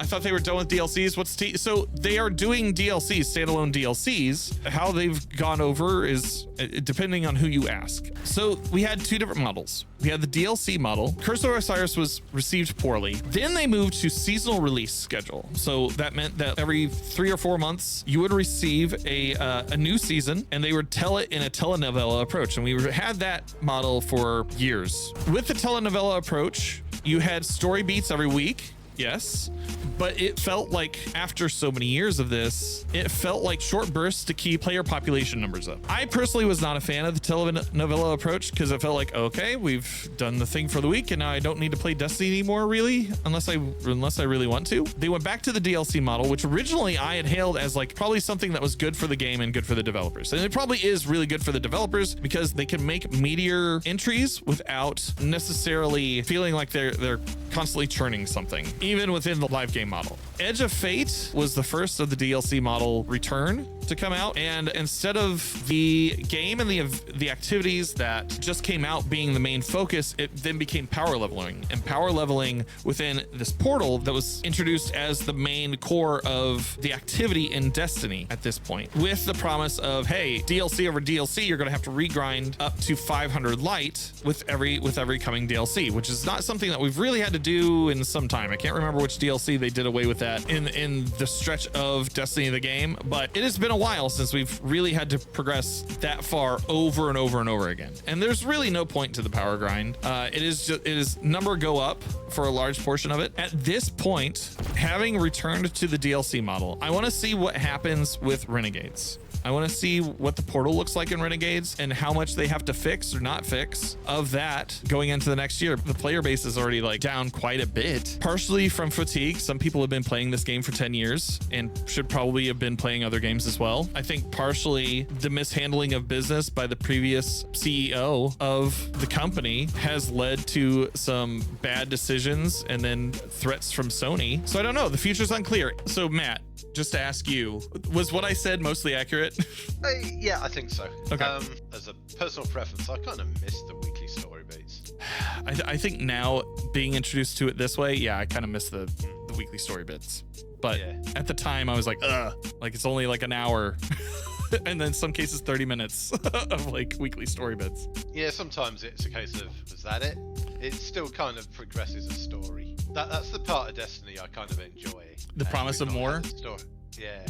thought they were done with DLCs. So they are doing DLCs, standalone DLCs. How they've gone over is depending on who you ask. So we had two different models. We had the DLC model. Curse of Osiris was received poorly. Then they moved to seasonal release schedule. So that meant that every 3 or 4 months, you would receive a new season, and they would tell it in a telenovela approach. And we had that model for years. With the telenovela approach, you had story beats every week. Yes, but it felt like after so many years of this, it felt like short bursts to keep player population numbers up. I personally was not a fan of the telenovela approach because it felt like, okay, we've done the thing for the week and now I don't need to play Destiny anymore, really, unless I really want to. They went back to the DLC model, which originally I had hailed as like probably something that was good for the game and good for the developers. And it probably is really good for the developers because they can make meatier entries without necessarily feeling like they're constantly churning something, even within the live game model. Edge of Fate was the first of the DLC model return to come out, and instead of the game and the activities that just came out being the main focus, it then became power leveling, and power leveling within this portal that was introduced as the main core of the activity in Destiny at this point, with the promise of, hey, DLC over DLC, you're going to have to regrind up to 500 light with every coming DLC, which is not something that we've really had to do in some time. I can't remember which DLC they did away with that in the stretch of Destiny the game, but it has been a while since we've really had to progress that far over and over and over again. And there's really no point to the power grind. It is number go up for a large portion of it. At this point, having returned to the DLC model, I want to see what happens with Renegades. I want to see what the portal looks like in Renegades and how much they have to fix or not fix of that going into the next year. The player base is already like down quite a bit, partially from fatigue. Some people have been playing this game for 10 years and should probably have been playing other games as well. I think partially the mishandling of business by the previous CEO of the company has led to some bad decisions and then threats from Sony. So I don't know. The future's unclear. So Matt, just to ask you, was what I said mostly accurate? Yeah, I think so. Okay. As a personal preference, I kind of miss the weekly story beats. I think now being introduced to it this way, yeah, I kind of miss the weekly story bits. But yeah, at the time I was like, like it's only like an hour. And then some cases 30 minutes of like weekly story bits. Yeah, sometimes it's a case of, was that it? It still kind of progresses a story. That's the part of Destiny I kind of enjoy. The promise of more? Yeah.